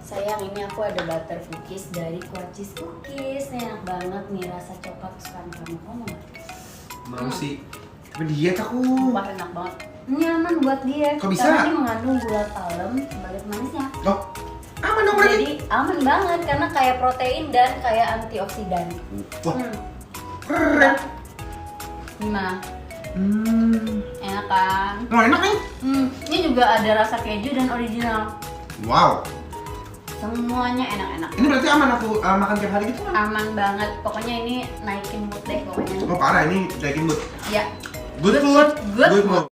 Sayang, ini aku ada butter cookies dari Kuacis Cookies. Ini enak banget nih, rasa coklat kesukaan kamu. Kamu mau nggak? Mau sih, tapi diet aku. Wah, enak banget. Nyaman buat dia. Kok bisa? Karena ini mengandung gula palem sebagai pemanisnya. Oh, aman dong berarti. Jadi aman banget karena kayak protein dan kayak antioksidan. Wah, keren. Gimana? Enak kan? Wah, enak nih. Ini juga ada rasa keju dan original. Wow. Semuanya enak-enak. Ini berarti aman aku makan tiap hari gitu kan? Aman banget. Pokoknya ini naikin mood deh pokoknya. Oh parah, ini daging mood. Ya. Good food, good mood.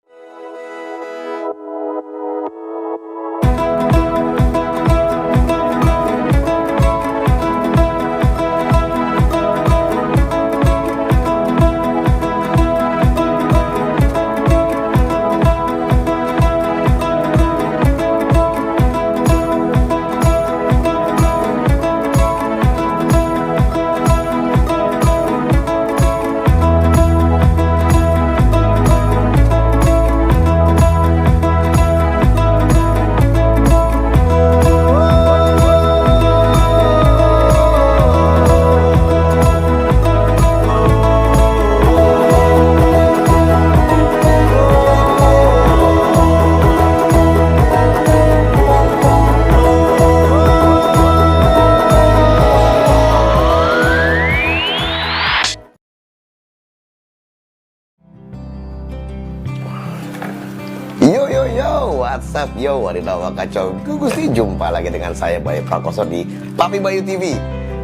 What's up yo, wadidaw kacau gugus nih. Jumpa lagi dengan saya Bayu Prakoso di Papi Bayu TV.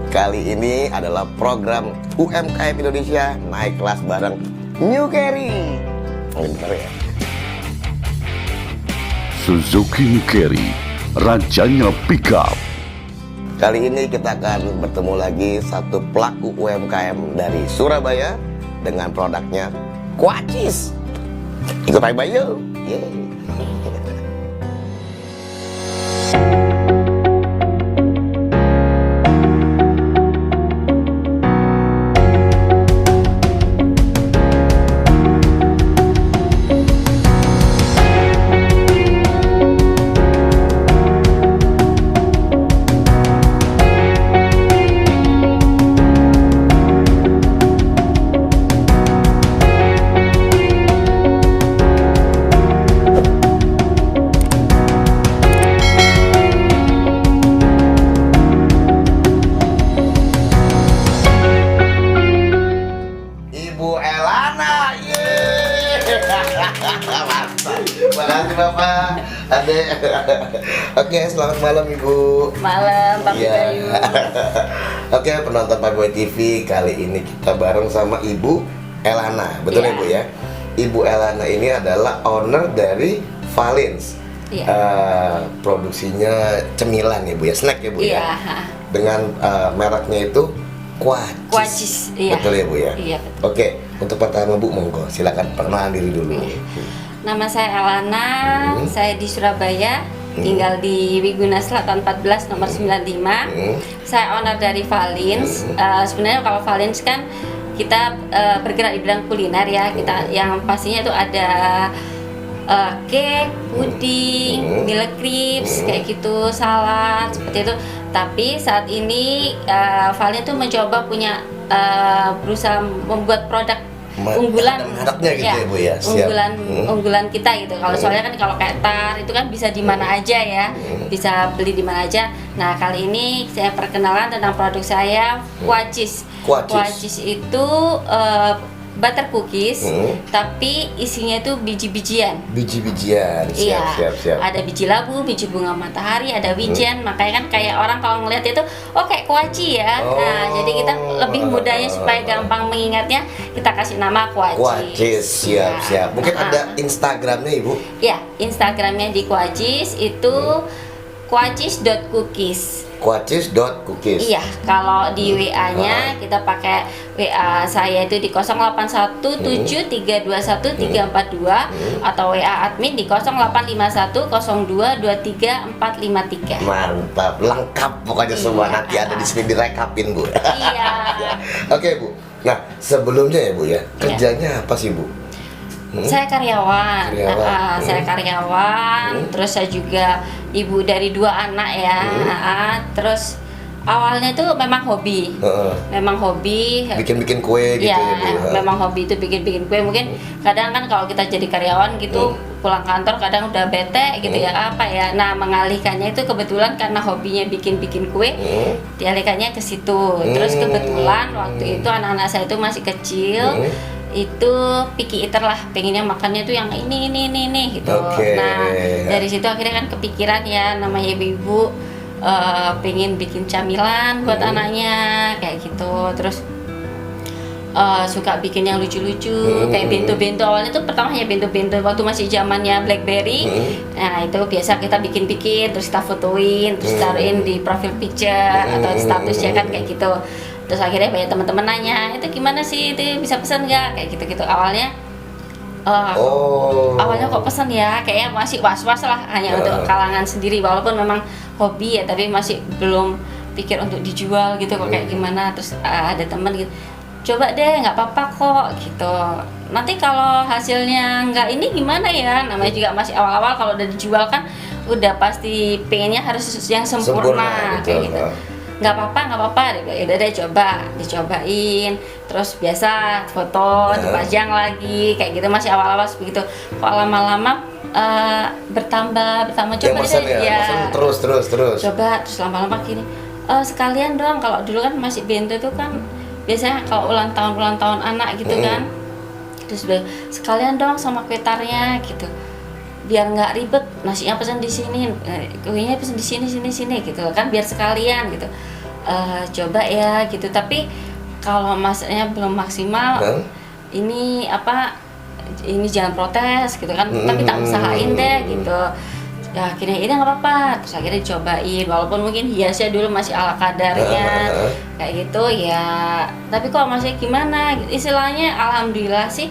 Kali ini adalah program UMKM Indonesia naik kelas bareng New Carry. Bener ya? Suzuki New Carry, rancanya pickup. Kali ini kita akan bertemu lagi satu pelaku UMKM dari Surabaya dengan produknya Kuacis. Ikut Papi Bayu. Yeay. Makasih Bapak, Adek. Oke, selamat malam Ibu. Malam, Papi Iya. Bayu. Oke, penonton Papi Bayu TV, kali ini kita bareng sama Ibu Elana. Betul ya Iya. Bu ya? Ibu Elana ini adalah owner dari Valins. Iya. Produksinya cemilan ya Bu ya, snack ya Bu Iya. ya. Dengan mereknya itu Kuacis, iya. Betul ya Bu ya? Iya, betul. Oke, untuk pertama Bu, monggo silakan perkenalan diri dulu. Nama saya Elana, saya di Surabaya, tinggal di Wiguna Selatan 14 nomor 95. Saya owner dari Valins. Sebenarnya kalau Valins kan kita bergerak di bidang kuliner ya. Kita yang pastinya itu ada cake, puding, milk crepes, kayak gitu, salad seperti itu. Tapi saat ini Valins tuh mencoba punya berusaha membuat produk unggulan mereknya gitu ya Bu ya. Siap. unggulan kita gitu. Kalau soalnya kan kalau kayak tar itu kan bisa di mana aja ya, bisa beli di mana aja. Nah kali ini saya perkenalan tentang produk saya Kuacis. Kuacis itu butter cookies, tapi isinya itu biji-bijian. Biji-bijian, siap. Ada biji labu, biji bunga matahari, ada wijen. Makanya kan kayak orang kalau ngeliat itu, oh kayak kuaci ya. Nah, jadi kita lebih mudahnya supaya gampang mengingatnya, kita kasih nama Kuacis. Kuacis, siap. Mungkin ada Instagramnya Ibu? Ya, Instagramnya di Kuacis itu kuacis.cookies. Kuacis.cookies. Iya, kalau di WA-nya kita pakai WA saya itu di 0817321342 atau WA admin di 0851022343. Mantap, lengkap pokoknya semua. Nanti ada di sini direkapin Bu. Iya. Oke Bu. Nah sebelumnya ya Bu ya, kerjanya apa sih Bu? Saya karyawan. Saya karyawan. Terus saya juga ibu dari 2 anak ya. Terus awalnya itu memang hobi. Memang hobi. Bikin-bikin kue gitu ya, ya, Bu. memang hobi itu bikin-bikin kue. Mungkin kadang kan kalau kita jadi karyawan gitu, pulang kantor kadang udah bete gitu ya, apa ya. Nah, mengalihkannya itu kebetulan karena hobinya bikin-bikin kue, dialihkannya ke situ. Terus kebetulan waktu itu anak-anak saya itu masih kecil. Itu picky eater lah, pengennya makannya tuh yang ini gitu. Nah, dari situ akhirnya kan kepikiran ya, namanya ibu-ibu pengen bikin camilan buat anaknya kayak gitu. Terus suka bikin yang lucu-lucu kayak bento-bento. Awalnya tuh pertama hanya bento-bento waktu masih zamannya BlackBerry. Nah, itu biasa kita bikin-bikin, terus kita fotoin, terus taruhin di profile picture atau di status ya kan kayak gitu. Terus akhirnya banyak teman-teman nanya, itu gimana sih, itu bisa pesan nggak kayak gitu-gitu. Awalnya kok pesan ya, kayaknya masih was-was lah, hanya untuk kalangan sendiri, walaupun memang hobi ya, tapi masih belum pikir untuk dijual gitu kok kayak gimana. Terus ada teman gitu, coba deh, nggak apa-apa kok gitu, nanti kalau hasilnya nggak ini gimana ya, namanya juga masih awal-awal. Kalau udah dijual kan udah pasti pengennya harus yang sempurna kayak gitu. Nggak apa-apa, ya udah deh, dicobain. Terus biasa foto, dipajang lagi kayak gitu, masih awal-awal begitu. Kok lama-lama bertambah coba deh ya. Terus. Coba, terus lama-lama gini, sekalian dong, kalau dulu kan masih bento itu kan biasanya kalau ulang tahun anak gitu kan. Terus sekalian dong sama kue tarnya gitu, biar nggak ribet, nasinya pesan di sini, kuenya pesan di sini gitu kan, biar sekalian gitu. Coba ya gitu, tapi kalau masaknya belum maksimal, ini jangan protes gitu kan, tapi tak usahain deh gitu. Ya akhirnya ini nggak apa-apa, terus akhirnya dicobain, walaupun mungkin hiasnya dulu masih ala kadarnya kayak gitu ya. Tapi kok masih gimana, istilahnya alhamdulillah sih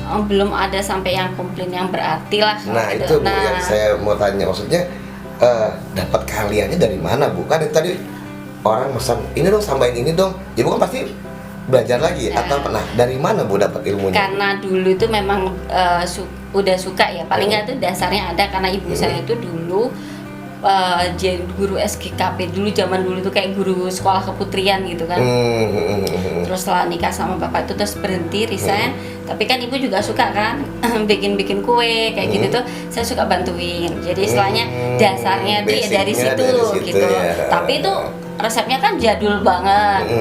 belum ada sampai yang komplain yang berarti lah. Nah gitu. itu Bu, yang saya mau tanya, maksudnya dapat keahliannya dari mana Bu? Kan tadi orang pesan ini dong, tambahin ini dong, ibu kan pasti belajar lagi atau pernah dari mana Bu dapat ilmunya? Karena dulu itu memang udah suka ya, paling nggak tuh dasarnya ada, karena ibu saya itu dulu jadi guru SGKP dulu, zaman dulu tuh kayak guru sekolah keputrian gitu kan. Terus setelah nikah sama bapak itu terus berhenti, resign. Tapi kan ibu juga suka kan bikin kue kayak gitu tuh, saya suka bantuin. Jadi istilahnya dasarnya dia dari situ gitu. Ya. Tapi itu resepnya kan jadul banget.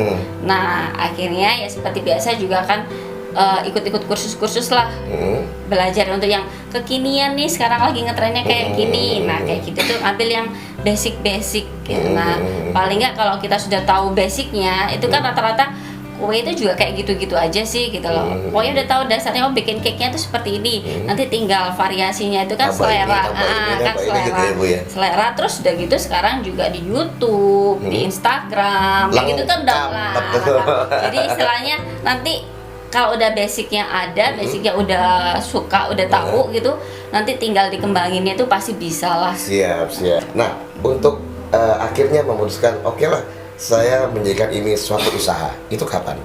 Nah akhirnya ya seperti biasa juga kan ikut-ikut kursus-kursus lah, belajar untuk yang kekinian nih, sekarang lagi ngetrennya kayak gini. Nah kayak gitu tuh ambil yang basic gitu. Nah paling nggak kalau kita sudah tahu basicnya, itu kan rata-rata kue itu juga kayak gitu-gitu aja sih gitu loh. Pokoknya udah tahu dasarnya, bikin cake-nya tuh seperti ini. Nanti tinggal variasinya itu kan selera, selera. Terus udah gitu sekarang juga di YouTube, di Instagram, kayak gitu kan udah lengkap. Jadi istilahnya nanti kalau udah basicnya ada, basicnya udah suka, udah tahu gitu, nanti tinggal dikembanginnya itu pasti bisa lah. Siap. Nah, untuk akhirnya memutuskan, oke lah, saya menjadikan ini suatu usaha. Itu kapan?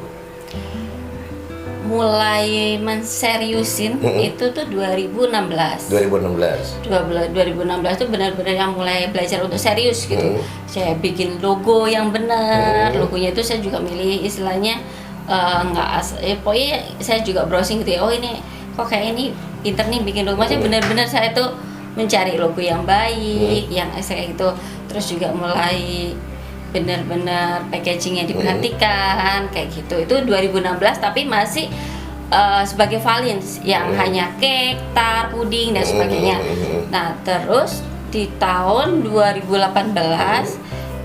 Mulai menseriusin itu tuh 2016. 2016 itu benar-benar yang mulai belajar untuk serius gitu. Saya bikin logo yang benar, logonya itu saya juga milih istilahnya pokoknya saya juga browsing gitu ya, oh ini kok kayak ini pinter nih bikin logo. Maksudnya benar-benar saya tuh mencari logo yang baik, yang kayak gitu. Terus juga mulai benar-benar packagingnya diperhatikan kayak gitu. Itu 2016, tapi masih sebagai Valins yang hanya cake, tart, puding dan sebagainya. Nah terus di tahun 2018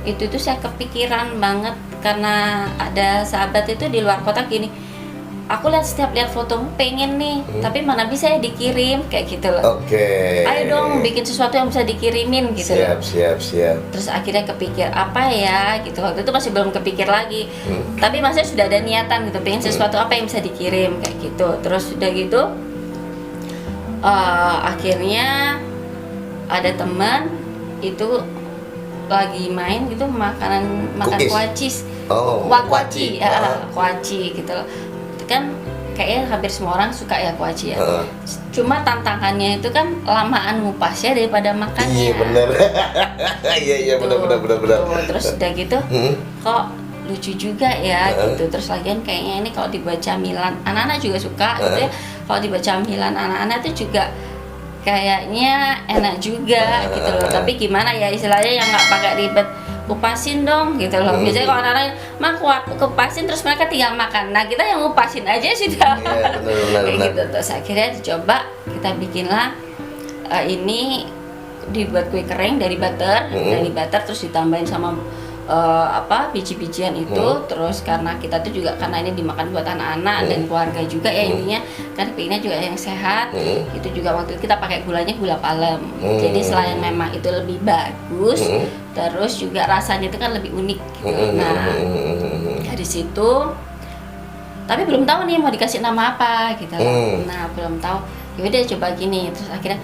itu tuh saya kepikiran banget, karena ada sahabat itu di luar kota gini, aku setiap lihat fotomu pengen nih, tapi mana bisa ya dikirim kayak gitu loh. Ayo dong bikin sesuatu yang bisa dikirimin gitu. Siap. Terus akhirnya kepikir apa ya gitu, waktu itu masih belum kepikir lagi, tapi maksudnya sudah ada niatan gitu, pengen sesuatu apa yang bisa dikirim kayak gitu. Terus udah gitu akhirnya ada teman itu lagi main gitu, makan kuaci, kuaci gitu loh. Kan kayaknya hampir semua orang suka ya kuaci ya. Cuma tantangannya itu kan lamaan ngupasnya daripada makannya. Iya bener. Iya bener. Terus udah gitu, kok lucu juga ya gitu. Terus lagian kayaknya ini kalau dibuat camilan, anak-anak juga suka gitu ya. Kalau dibuat camilan anak-anak itu juga kayaknya enak juga gitu loh. Tapi gimana ya istilahnya yang nggak pakai ribet, kupasin dong gitu loh. Biasanya kalau anak-anak mah kupasin terus mereka tinggal makan. Nah kita yang ngupasin aja sudah. Kayak gitu. Terus akhirnya dicoba, kita bikinlah ini dibuat kue kering dari butter, terus ditambahin sama biji-bijian itu. Terus karena kita tuh juga karena ini dimakan buat anak-anak dan keluarga juga ya intinya kan pengennya juga yang sehat. Itu juga waktu itu kita pakai gulanya gula palem. Jadi selain memang itu lebih bagus, terus juga rasanya itu kan lebih unik gitu. Nah dari situ tapi belum tahu nih mau dikasih nama apa gitu. Nah belum tahu, yaudah coba gini. Terus akhirnya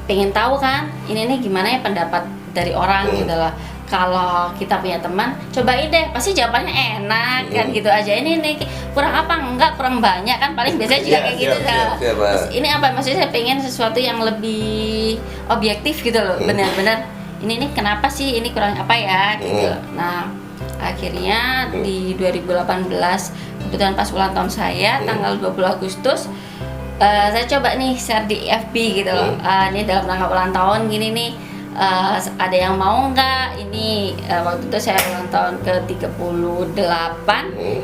pengen tahu kan ini nih gimana ya pendapat dari orang gitu loh. Kalau kita punya teman, cobain deh, pasti jawabannya enak kan gitu aja. Ini kurang apa? Enggak, kurang banyak kan paling biasanya juga kayak gitu. Terus ini apa? Maksudnya saya pengen sesuatu yang lebih objektif gitu loh. Benar-benar ini kenapa sih ini kurang apa ya gitu. Nah, akhirnya di 2018 kebetulan pas ulang tahun saya tanggal 20 Agustus saya coba nih share di FB gitu loh. Ini dalam rangka ulang tahun gini nih. Ada yang mau nggak ini waktu itu saya ulang tahun ke 38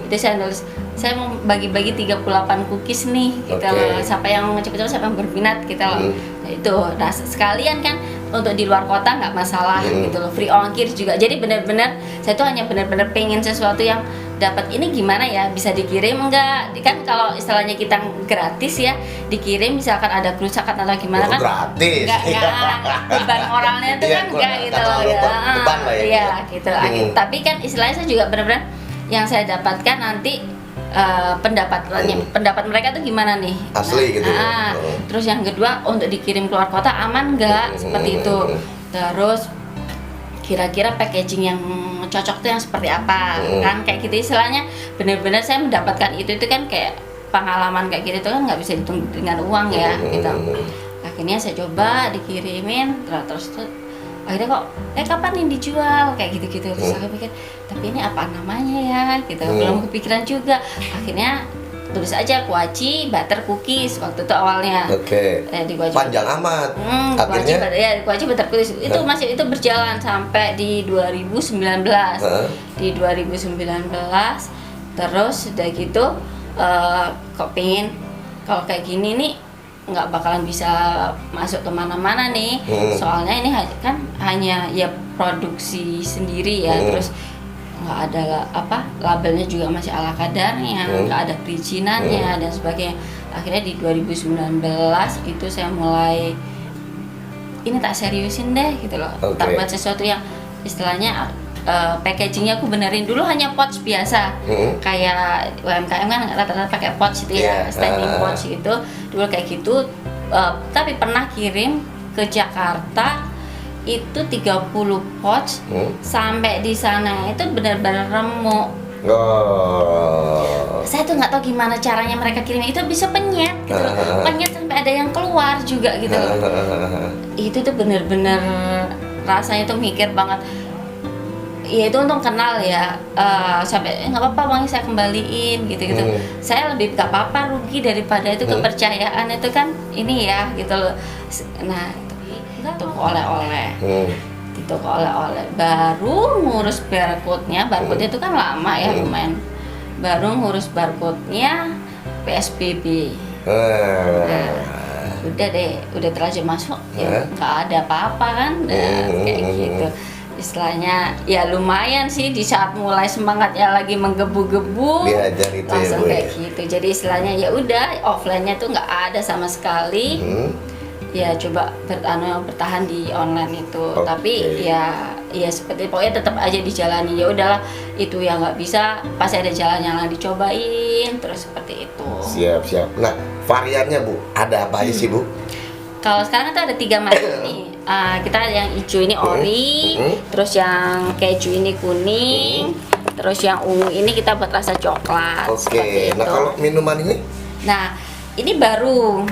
itu saya nulis saya mau bagi-bagi 38 cookies nih gitu loh, siapa yang cepet-cepet siapa yang berminat gitu loh. Nah, itu nah, sekalian kan untuk di luar kota nggak masalah gitu loh, free ongkir juga. Jadi benar-benar saya tuh hanya benar-benar pengen sesuatu yang dapat ini gimana ya, bisa dikirim enggak? Kan kalau istilahnya kita gratis ya, dikirim misalkan ada kerusakan atau gimana kan gratis. Enggak, beban moralnya itu kan enggak gitu loh ya. Beban lah ya. Iya, gitu. Tapi kan istilahnya saya juga benar-benar yang saya dapatkan nanti pendapat mereka tuh gimana nih? Asli gitu. Terus yang kedua untuk dikirim keluar kota aman enggak? Seperti itu. Terus kira-kira packaging yang cocok tuh yang seperti apa kan kayak gitu istilahnya. Benar-benar saya mendapatkan itu kan kayak pengalaman kayak gitu tuh kan nggak bisa dihitung dengan uang ya gitu. Akhirnya saya coba dikirimin terus tuh akhirnya kok kapan ini dijual kayak gitu-gitu. Terus saya pikir tapi ini apa namanya ya gitu, belum kepikiran juga. Akhirnya tulis aja kuaci butter cookies waktu itu awalnya. Panjang amat. Akhirnya kuaci butter cookies itu masih itu berjalan sampai di 2019. Di 2019 terus udah gitu kok pengen kalau kayak gini nih nggak bakalan bisa masuk kemana-mana nih. Soalnya ini kan hanya ya produksi sendiri ya. Terus nggak ada labelnya juga masih ala kadarnya, nggak ada perizinannya dan sebagainya. Akhirnya di 2019 itu saya mulai ini tak seriusin deh gitu loh. Tak buat sesuatu yang istilahnya packagingnya aku benerin. Dulu hanya pouch biasa kayak UMKM kan rata-rata pakai pouch itu ya, standing pouch gitu dulu kayak gitu. Tapi pernah kirim ke Jakarta itu 30 pouch sampai di sana itu benar-benar remuk. Saya tuh nggak tahu gimana caranya mereka kirim itu bisa penyet gitu loh. Penyet sampai ada yang keluar juga gitu loh. Itu tuh benar-benar rasanya tuh mikir banget. Ya itu untung kenal ya, sampai nggak apa-apa uangnya saya kembaliin gitu-gitu. Saya lebih nggak apa-apa rugi daripada itu kepercayaan itu kan ini ya gitu loh. Nah toko oleh-oleh, di toko oleh-oleh baru ngurus barcode-nya itu kan lama ya lumayan. Baru ngurus barcode-nya PSBB. Udah deh, udah terlanjur masuk ya nggak ada apa-apa kan, kayak gitu. Istilahnya ya lumayan sih di saat mulai semangatnya lagi menggebu-gebu diajar itu langsung ya, kayak gitu. Jadi istilahnya ya udah offline-nya tuh nggak ada sama sekali. Ya coba bertahan di online itu. Tapi ya seperti pokoknya tetap aja dijalani. Ya udahlah itu yang nggak bisa pasti ada jalan yang lain dicobain terus seperti itu. Siap. Nah variannya Bu ada apa aja sih Bu? Kalau sekarang kita ada 3 macam nih. Kita yang hijau ini ori, terus yang keju ini kuning, terus yang ungu ini kita buat rasa coklat. Nah kalau minuman ini? Nah, ini baru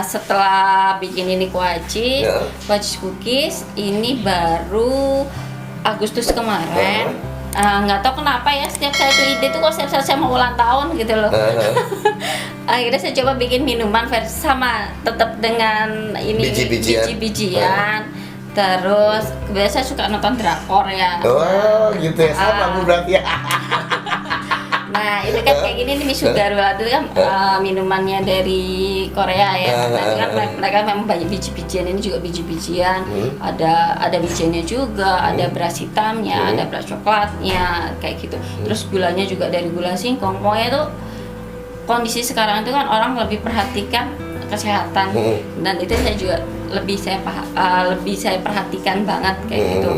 setelah bikin ini kuaci cookies ini baru Agustus kemarin. Nggak tahu kenapa ya, setiap saya tuh ide tuh kok saya mau ulang tahun gitu loh. Akhirnya saya coba bikin minuman versi sama, tetap dengan ini biji-bijian. Terus kebetulan saya suka nonton drakor ya. Oh gitu ya, sama aku berarti ya. Nah itu kan kayak gini nih Sugarula itu kan minumannya dari Korea ya. Nah, itu kan mereka memang banyak biji-bijian, ini juga biji-bijian. Ada bijiannya juga, ada beras hitamnya, ada beras coklatnya kayak gitu. Terus gulanya juga dari gula singkong. Pokoknya tuh kondisi sekarang itu kan orang lebih perhatikan kesehatan dan itu saya juga lebih saya perhatikan banget kayak gitu.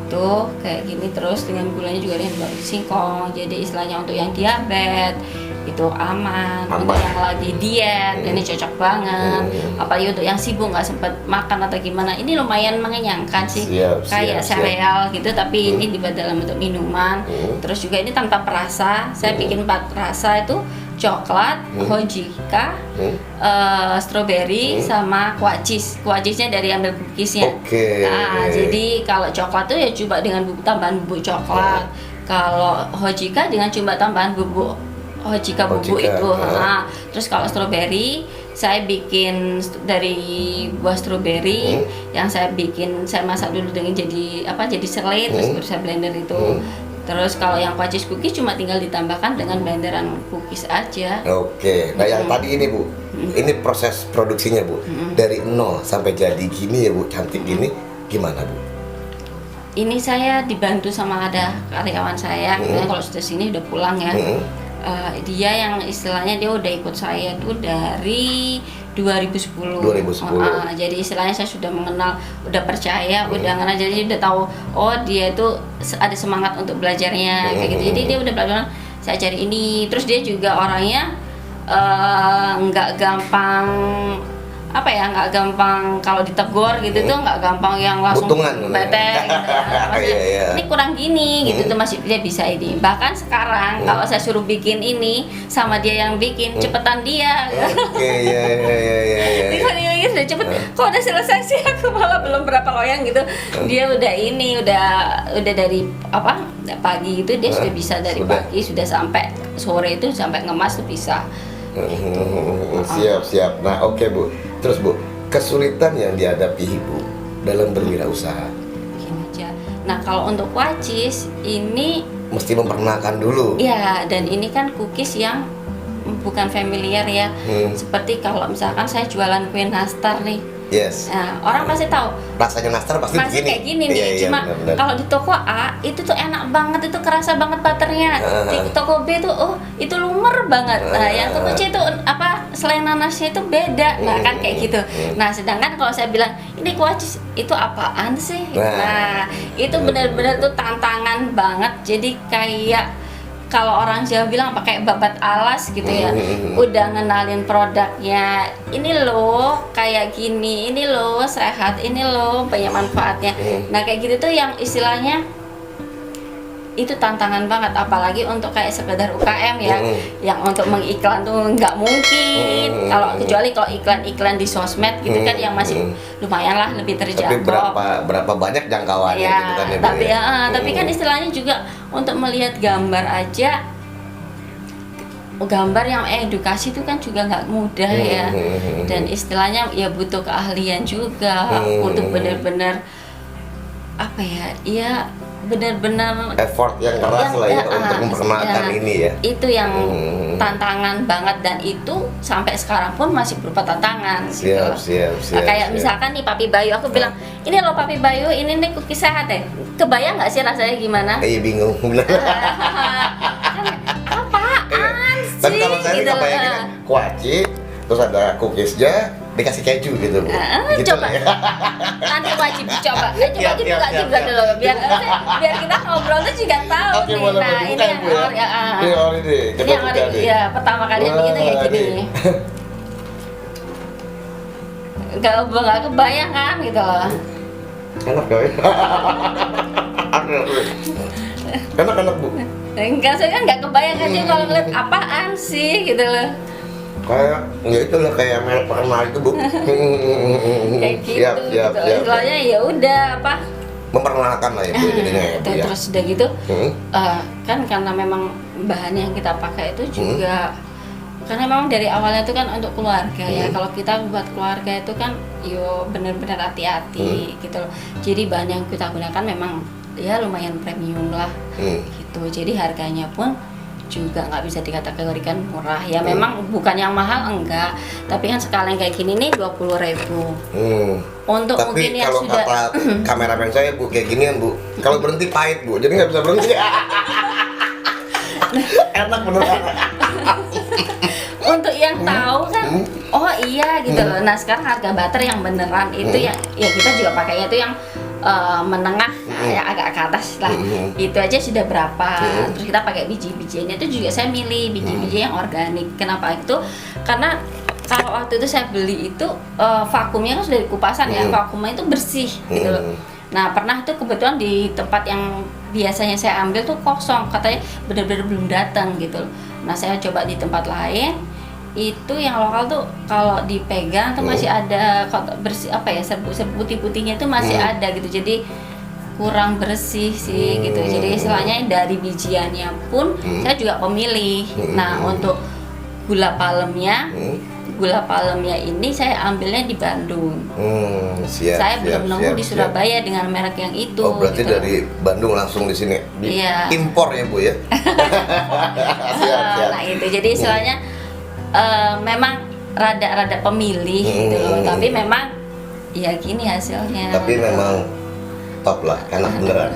Tuh kayak gini, terus dengan gulanya juga dengan baru singkong, jadi istilahnya untuk yang diabetes itu aman. Untuk yang lagi diet ini cocok banget, apalagi untuk yang sibuk nggak sempat makan atau gimana, ini lumayan mengenyangkan sih. Kayak sereal gitu, tapi ini dibuat dalam bentuk minuman. Terus juga ini tanpa perasa, saya bikin 4 rasa itu coklat, hojika, strawberry, sama kuacisnya dari ambil cookiesnya. Nah, jadi kalau coklat tuh ya coba dengan tambahan bubuk coklat. Kalau hojika dengan coba tambahan bubuk hojika bubuk itu. Nah, terus kalau strawberry saya bikin dari buah strawberry yang saya masak dulu dengan jadi selai, terus baru saya blender itu. Terus kalau yang kuacis cookies cuma tinggal ditambahkan dengan blenderan cookies aja. Nah yang tadi ini Bu, ini proses produksinya Bu, dari 0 sampai jadi gini ya Bu, cantik gini, gimana Bu? Ini saya dibantu sama ada karyawan saya, kalau sudah sini udah pulang ya. Dia yang istilahnya dia udah ikut saya tuh dari 2010. Jadi istilahnya saya sudah mengenal, udah percaya, udah kenal, jadi udah tahu oh dia itu ada semangat untuk belajarnya kayak gitu. Jadi dia udah belajar, saya cari ini. Terus dia juga orangnya nggak gampang nggak gampang kalau ditegur gitu tuh, nggak gampang yang langsung bete gitu. Ini kurang gini gitu tuh, masih dia bisa ini. Bahkan sekarang kalau saya suruh bikin ini sama dia yang bikin, cepetan dia. Dia udah cepet, kok udah selesai sih, aku malah belum berapa loyang gitu. Dia udah dari pagi itu dia sudah bisa, dari pagi sudah sampai sore itu sampai ngemas tuh bisa. Siap. Nah oke Bu, terus Bu, kesulitan yang dihadapi Ibu dalam berwirausaha? Gini aja. Nah kalau untuk kuacis ini mesti memperkenalkan dulu. Ya, dan ini kan cookies yang bukan familiar ya. Seperti kalau misalkan saya jualan kue nastar nih. Nah, orang pasti tahu. Rasanya nastar pasti kayak gini nih. Cuma kalau di toko A itu tuh enak banget, itu kerasa banget butternya. Di toko B tuh itu lumer banget. Nah, yang toko C itu selain nanasnya itu beda. Nah, kan kayak gitu. Nah, sedangkan kalau saya bilang ini kuacis, itu apaan sih? Nah, itu benar-benar tuh tantangan banget. Jadi kayak kalau orang Jawa bilang pakai babat alas gitu ya, udah ngenalin produknya, ini loh kayak gini, ini loh sehat, ini loh banyak manfaatnya. Nah kayak gitu tuh yang istilahnya itu tantangan banget, apalagi untuk kayak sekedar UKM ya, yang untuk mengiklan tuh nggak mungkin. Kecuali kalau iklan-iklan di sosmed gitu kan, yang masih lumayan lah lebih terjangkau. Tapi berapa banyak jangkauannya gitu kan ya? Tapi kan istilahnya juga untuk melihat gambar aja, gambar yang edukasi itu kan juga nggak mudah ya. Dan istilahnya ya butuh keahlian juga, butuh benar-benar benar-benar effort yang keras lah ya untuk memperkenalkan ini ya. Itu yang tantangan banget, dan itu sampai sekarang pun masih berupa tantangan. Kayak misalkan nih Papi Bayu, aku bilang ini loh Papi Bayu, ini nih cookies sehat ya. Kebayang nggak sih rasanya gimana? Bingung. Apaan sih? Tapi kalau saya gitu kebayangin kan kuaci, terus ada cookiesnya, dikasih keju gitu Bu. Gitu coba nanti wajib dicoba. Coba dibuka juga dulu biar kita ngobrol tuh juga tahu nih. Nah ini yang ini yang pertama kali bikin kayak gini. Nggak kebayang kan gitu loh. Enak gak ya? Enak Bu. Enggak, saya kan nggak kebayang aja kalau ngeliat apaan sih gitu loh. Kayak ya itulah kayak merek terkenal itu Bu. Kayak gitu, Siap, gitu. siap. Istilahnya ya udah apa? Memperkenalkan lah ya Bu jadinya ya Bu ya. Terus udah gitu, Hmm. kan karena memang bahan yang kita pakai itu juga karena memang dari awalnya itu kan untuk keluarga ya. Kalau kita buat keluarga itu kan yo benar-benar hati-hati gitu loh. Jadi bahan yang kita gunakan memang ya lumayan premium lah gitu. Jadi harganya pun juga nggak bisa dikategorikan murah ya. Memang bukan yang mahal enggak, tapi kan sekalian kayak gini nih 20.000 untuk Tapi mungkin yang kalau sudah kata kameramen saya Bu kayak ginian Bu, kalau berhenti pahit Bu, jadi nggak bisa berhenti. Enak beneran. untuk yang tahu kan oh iya gitu loh. Nah sekarang harga butter yang beneran itu ya kita juga pakainya itu yang menengah ya agak ke atas lah. Itu aja sudah berapa. Terus kita pakai biji-bijiannya itu juga saya milih biji-biji yang organik. Kenapa itu? Karena kalau waktu itu saya beli itu vakumnya kan sudah di kupasan ya, vakumnya itu bersih gitu loh. Nah pernah tuh kebetulan di tempat yang biasanya saya ambil tuh kosong, katanya benar-benar belum datang gitu loh. Nah saya coba di tempat lain, itu yang lokal tuh kalau dipegang tuh masih ada bersih apa ya, serbu-serbu putih-putihnya itu masih ada gitu. Jadi kurang bersih sih gitu. Jadi istilahnya dari bijiannya pun saya juga pemilih. Nah untuk gula palemnya ini saya ambilnya di Bandung. Siap, Saya belum nemu di siap. Surabaya dengan merek yang itu. Oh berarti gitu. dari Bandung langsung di sini Iya. impor ya Bu ya. Siap. Nah itu jadi istilahnya memang rada-rada pemilih gitu loh. Tapi memang ya gini hasilnya. Tapi memang top lah, enak beneran.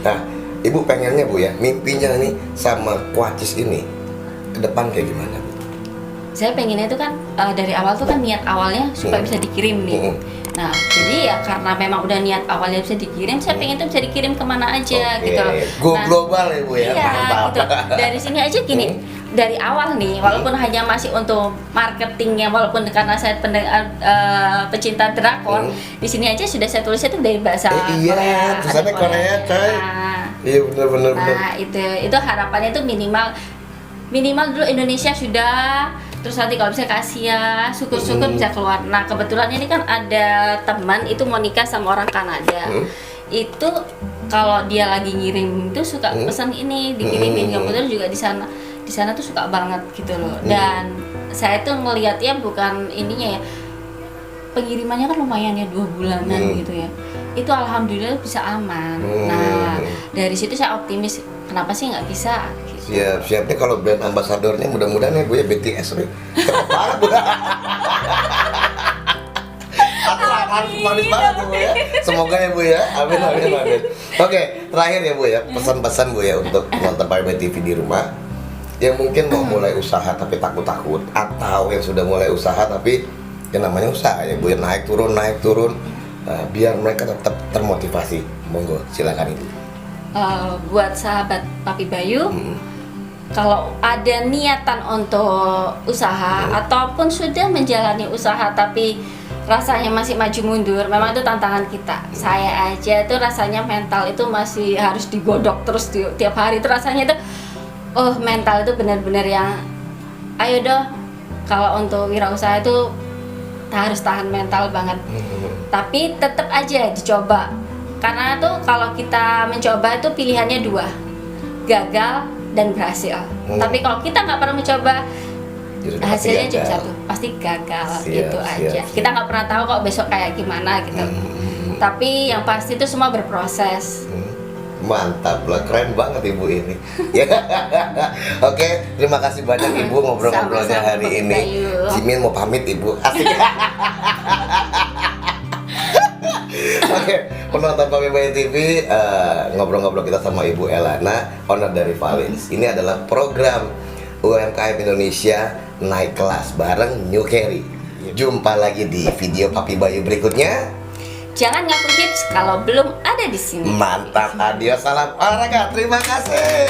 Nah, Ibu pengennya Bu ya, mimpinya nih sama Kuacis ini ke depan kayak gimana Bu? Saya pengennya itu kan dari awal tuh kan niat awalnya supaya bisa dikirim nih. Nah jadi ya karena memang udah niat awalnya bisa dikirim, saya pengen tuh bisa dikirim kemana aja gitu loh. Go Nah, global ya Bu ya, iya, mantap. gitu. Dari sini aja gini, dari awal nih, walaupun hanya masih untuk marketingnya, walaupun karena saya pecinta drakor, di sini aja sudah saya tulisnya tuh dari bahasa Iya, Korea. tulisannya ada Korea, coy. Nah, Iya bener. nah itu harapannya tuh minimal dulu Indonesia sudah. Terus nanti kalau bisa kasih ya, syukur-syukur bisa keluar. Nah kebetulan ini kan ada teman itu mau nikah sama orang Kanada. Itu kalau dia lagi ngirim itu suka pesan ini dikirimin. Kebetulan juga di sana tuh suka banget gitu loh. Dan saya tuh ngelihatnya bukan ininya ya, pengirimannya kan lumayan ya 2 bulanan gitu ya. Itu alhamdulillah bisa aman. Nah dari situ saya optimis. Kenapa sih nggak bisa? Gitu. Siap nih kalau brand ambasadornya mudah-mudahan ya Bu ya BTS nih. Cepet banget Bu. Harus manis banget ya Bu ya. Semoga ya Bu ya. Amin. Oke, terakhir ya Bu ya, pesan-pesan Bu ya untuk nonton Papi TV di rumah yang mungkin mau mulai usaha tapi takut-takut, atau yang sudah mulai usaha tapi yang namanya usaha ya Bu ya, naik turun. Biar mereka tetap termotivasi. Monggo silakan Ibu. Buat sahabat Papi Bayu, kalau ada niatan untuk usaha ataupun sudah menjalani usaha tapi rasanya masih maju mundur, memang itu tantangan kita. Saya aja tuh rasanya mental itu masih harus digodok terus tiap hari itu rasanya tuh mental itu benar-benar yang ayo dong, kalau untuk wirausaha itu harus tahan mental banget. Tapi tetap aja dicoba. Karena tuh kalau kita mencoba itu pilihannya 2, gagal dan berhasil. Tapi kalau kita nggak pernah mencoba, hasilnya cuma satu, pasti gagal. Itu aja. Kita nggak pernah tahu kok besok kayak gimana gitu. Tapi yang pasti itu semua berproses. Mantap lah, keren banget Ibu ini. Oke, terima kasih banyak Ibu ngobrol-ngobrolnya hari ini. Jimin mau pamit Ibu. Asik. Oke, penonton Papi Bayu TV, ngobrol-ngobrol kita sama Ibu Elana, owner dari Valins. Ini adalah program UMKM Indonesia naik kelas bareng New Carry. Jumpa lagi di video Papi Bayu berikutnya. Jangan ngaku hits kalau belum ada di sini. Mantap, adios, salam olahraga, terima kasih.